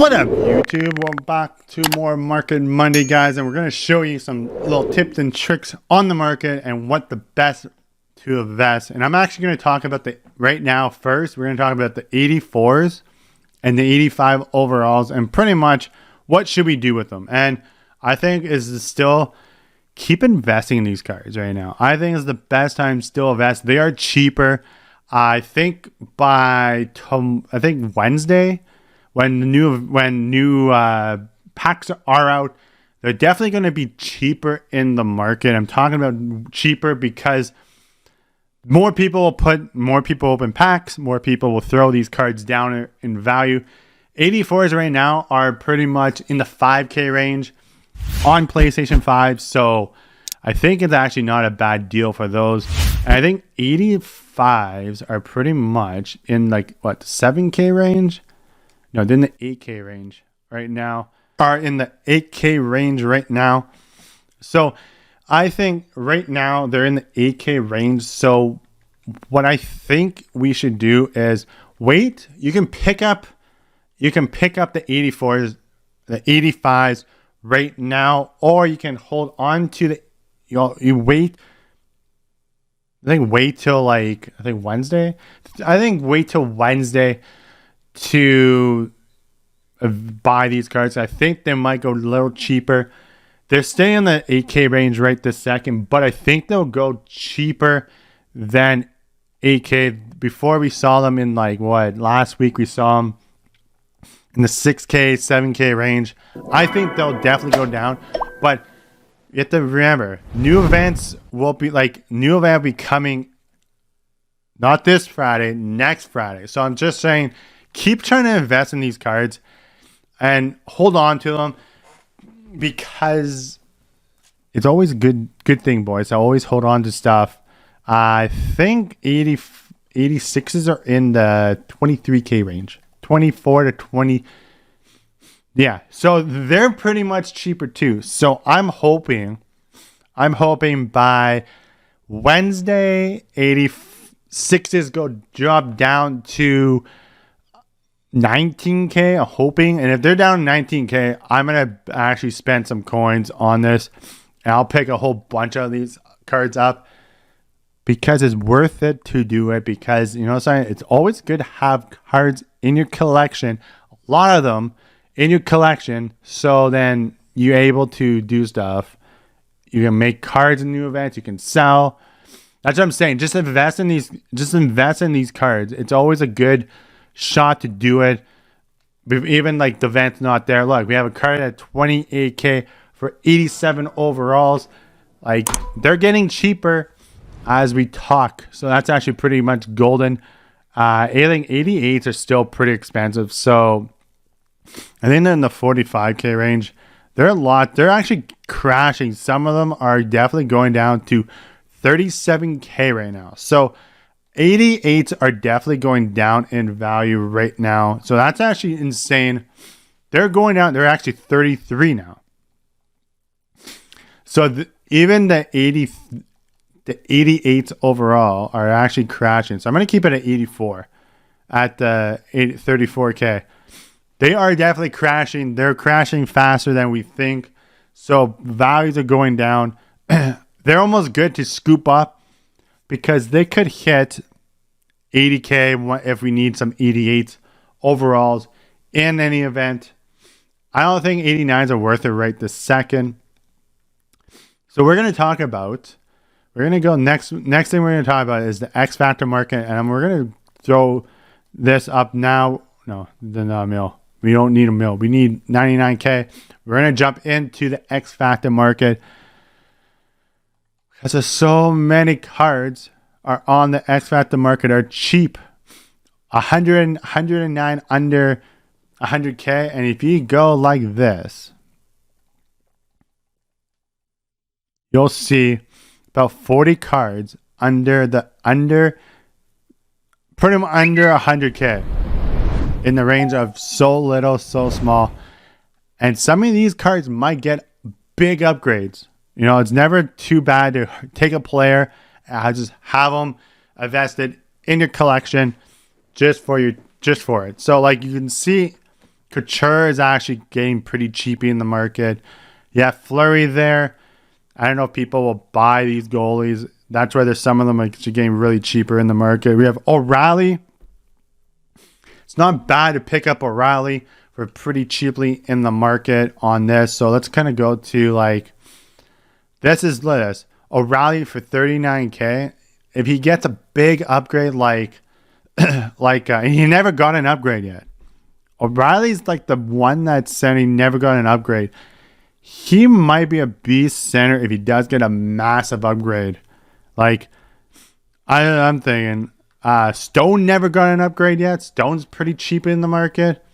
What up, YouTube? Welcome back to more Market Monday, guys, and we're going to show you some little tips and tricks on the market and what the best to invest. And I'm actually going to talk about the right now first. We're going to talk about the 84s and the 85 overalls and pretty much what should we do with them. And I think is still keep investing in these cards right now. I think it's the best time to still invest. They are cheaper. I think by Wednesday, when new packs are out, they're definitely going to be cheaper in the market. I'm talking about cheaper because more people will open packs, more people will throw these cards down in value. 84s right now are pretty much in the 5K range on PlayStation 5, so I think it's actually not a bad deal for those. And I think 85s are pretty much in like what, 7K range? No, they're in the 8K range right now. Are in the 8K range right now. So I think right now they're in the 8K range. So what I think we should do is wait. You can pick up the 84s, the 85s right now, or you can hold on to the you wait. Wait till Wednesday. Wait till Wednesday to buy these cards. I think they might go a little cheaper. They're staying in the 8K range right this second, but I think they'll go cheaper than 8K. Before we saw them in last week we saw them in the 6K, 7K range. I think they'll definitely go down, but you have to remember, new events will be coming not this Friday, next Friday. So I'm just saying, keep trying to invest in these cards and hold on to them because it's always a good thing, boys. I always hold on to stuff. I think 86s are in the 23K range, 24 to 20. Yeah, so they're pretty much cheaper too. So I'm hoping by Wednesday, 86s drop down to 19K. I'm hoping, and if they're down 19K, I'm gonna actually spend some coins on this, and I'll pick a whole bunch of these cards up because it's worth it to do it. Because you know what I'm saying, it's always good to have cards in your collection, a lot of them in your collection, so then you're able to do stuff. You can make cards in new events. You can sell. That's what I'm saying. Just invest in these cards. It's always a good shot to do it. Even the event's not there. Look, we have a card at 28K for 87 overalls. They're getting cheaper as we talk. So that's actually pretty much golden. I think 88s are still pretty expensive. So I think they're in the 45K range. They're actually crashing. Some of them are definitely going down to 37K right now. So 88s are definitely going down in value right now. So that's actually insane. They're going down. They're actually 33 now. So even the 88s overall are actually crashing. So I'm going to keep it at 84 at the 34K. They are definitely crashing. They're crashing faster than we think. So values are going down. They're almost good to scoop up because they could hit 80K if we need some 88 overalls in any event. I don't think 89s are worth it right this second. So we're going to talk about, next thing we're going to talk about is the XFactor market. And we're going to throw this up now. No, the mill. We don't need a mill. We need 99K. We're going to jump into the XFactor market because there's so many cards are on the XFactor market are cheap. 109 under 100K. And if you go like this, you'll see about 40 cards pretty much under 100K. In the range of so little, so small. And some of these cards might get big upgrades. You know, it's never too bad to take a player and just have them invested in your collection just for it. So you can see Couture is actually getting pretty cheapy in the market. You have Fleury there. I don't know if people will buy these goalies. That's why there's some of them like getting really cheaper in the market. We have O'Reilly. It's not bad to pick up O'Reilly for pretty cheaply in the market on this. So let's kind of go to like, this is this. O'Reilly for 39K. If he gets a big upgrade like, he never got an upgrade yet. O'Reilly's like the one that's saying he never got an upgrade. He might be a beast center if he does get a massive upgrade. Like, I'm thinking, Stone never got an upgrade yet. Stone's pretty cheap in the market.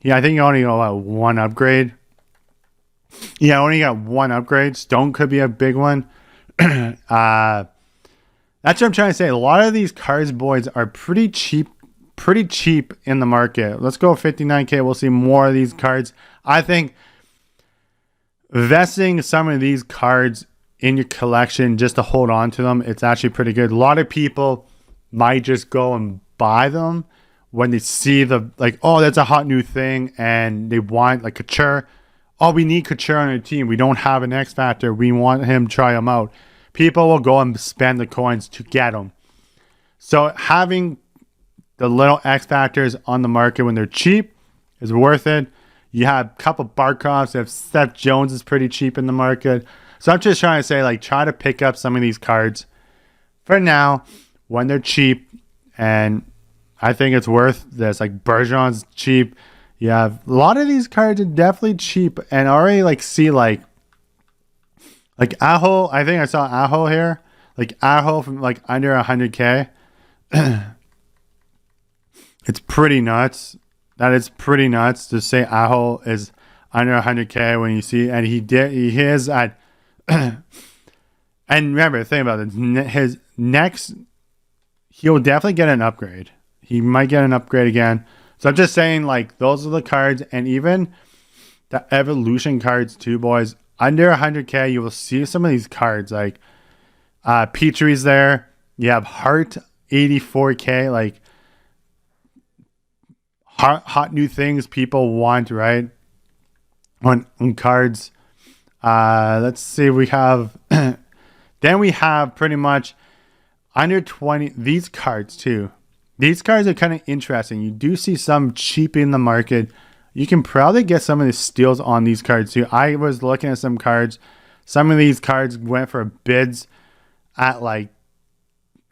Yeah, I think he only got one upgrade. Yeah, only got one upgrade. Stone could be a big one. That's what I'm trying to say. A lot of these cards, boys, are pretty cheap in the market. Let's go 59K. We'll see more of these cards. I think investing some of these cards in your collection just to hold on to them, it's actually pretty good. A lot of people might just go and buy them when they see the, like, oh, that's a hot new thing, and they want, like, Couture. Oh, we need Couture on our team. We don't have an XFactor. We want him to try him out. People will go and spend the coins to get him. So having the little XFactors on the market when they're cheap is worth it. You have a couple Barkovs. You have Seth Jones is pretty cheap in the market. So I'm just trying to say, like, try to pick up some of these cards for now when they're cheap. And I think it's worth this. Like, Bergeron's cheap. You have a lot of these cards are definitely cheap. And I already, like, see, like Aho. I think I saw Aho here. Like, Aho from, like, under 100K. It's pretty nuts. That is pretty nuts to say Aho is under 100K when you see, and he is at, and remember, think about it, his next, he'll definitely get an upgrade. He might get an upgrade again. So I'm just saying, like, those are the cards, and even the evolution cards too, boys. Under 100K, you will see some of these cards, like Petrie's there. You have Hart 84K, like, hot new things people want, right? On cards. Let's see. We have then we have pretty much under 20 these cards too. These cards are kind of interesting. You do see some cheap in the market. You can probably get some of the steals on these cards too. I was looking at some cards. Some of these cards went for bids at like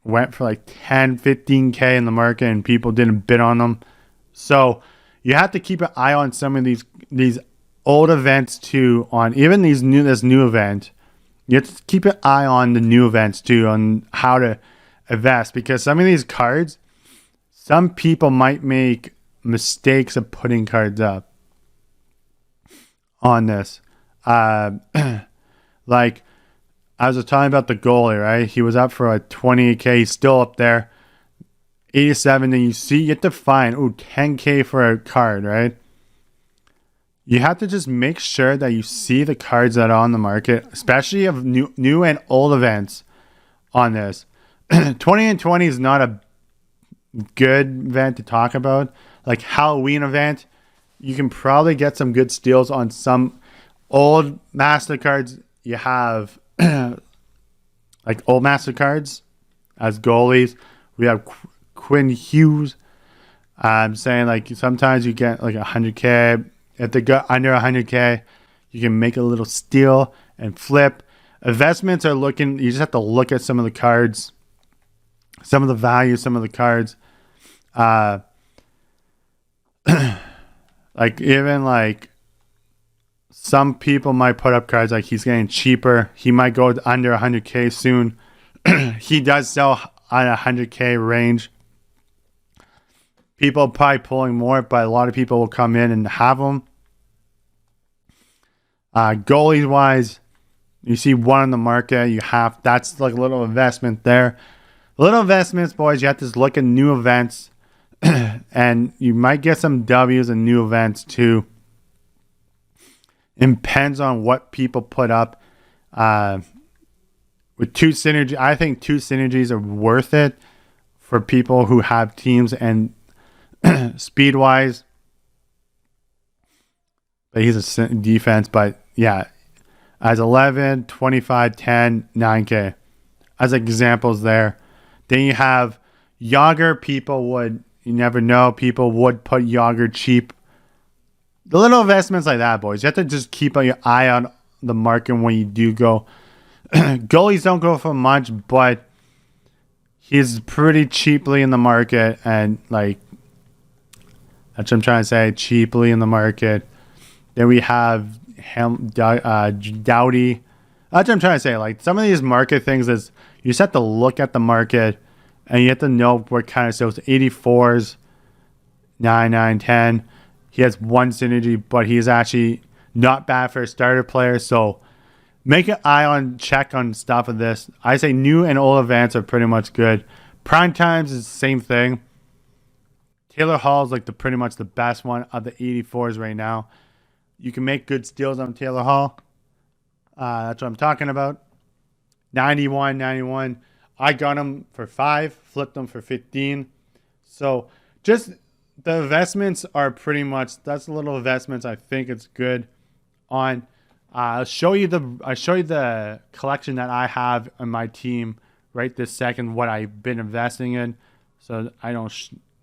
10, 15K in the market, and people didn't bid on them. So you have to keep an eye on some of these old events too. On even this new event, you have to keep an eye on the new events too, on how to invest, because some of these cards, some people might make mistakes of putting cards up on this. Like I was talking about the goalie, right? He was up for a 28K. He's still up there. 87, then you have to find 10K for a card, right? You have to just make sure that you see the cards that are on the market, especially of new and old events on this. 20 and 20 is not a good event to talk about. Like Halloween event, you can probably get some good steals on some old MasterCards. You have like old MasterCards as goalies. We have Quinn Hughes. I'm saying, like, sometimes you get like 100K. If they go under 100K, you can make a little steal and flip. Investments are looking, you just have to look at some of the cards, some of the value, some of the cards. Like even like some people might put up cards like he's getting cheaper. He might go under 100K soon. He does sell on a 100K range. People probably pulling more, but a lot of people will come in and have them. Goalies wise, you see one on the market. You have, that's like a little investment there. Little investments, boys. You have to look at new events, and you might get some W's and new events too. It depends on what people put up. With two synergy, I think two synergies are worth it for people who have teams, and speed wise, but he's a defense. But yeah, as 11, 25, 10, 9K as examples there. Then you have Yager. You never know, people would put Yager cheap. The little investments like that, boys. You have to just keep your eye on the market when you do go. Goalies don't go for much, but he's pretty cheaply in the market, and like that's what I'm trying to say, cheaply in the market. Then we have Doughty. That's what I'm trying to say. Like some of these market things is you just have to look at the market and you have to know what kind of sales. 84s, 9, 9, 10. He has one synergy, but he's actually not bad for a starter player. So make an eye on, check on stuff of this. I say new and old events are pretty much good. Prime times is the same thing. Taylor Hall is like pretty much the best one of the 84s right now. You can make good steals on Taylor Hall. That's what I'm talking about. 91, 91. I got him for 5, flipped him for 15. So just the investments are pretty much, that's the little investments I think it's good on. I'll show you the collection that I have on my team right this second, what I've been investing in. So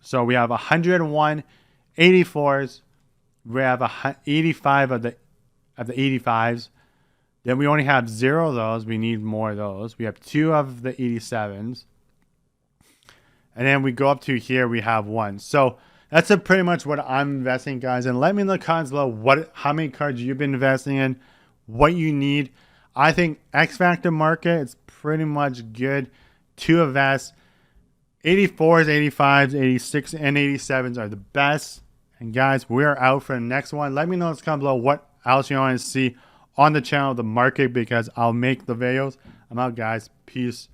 so we have 101 84s. We have 85 of the 85s. Then we only have 0 of those. We need more of those. We have 2 of the 87s. And then we go up to here, we have 1. So that's pretty much what I'm investing, guys. And let me in the comments below how many cards you've been investing in, what you need. I think XFactor Market is pretty much good to invest. 84s, 85s, 86, and 87s are the best. And guys, we are out for the next one. Let me know in the comments below what else you want to see on the channel, the market, because I'll make the videos. I'm out, guys. Peace.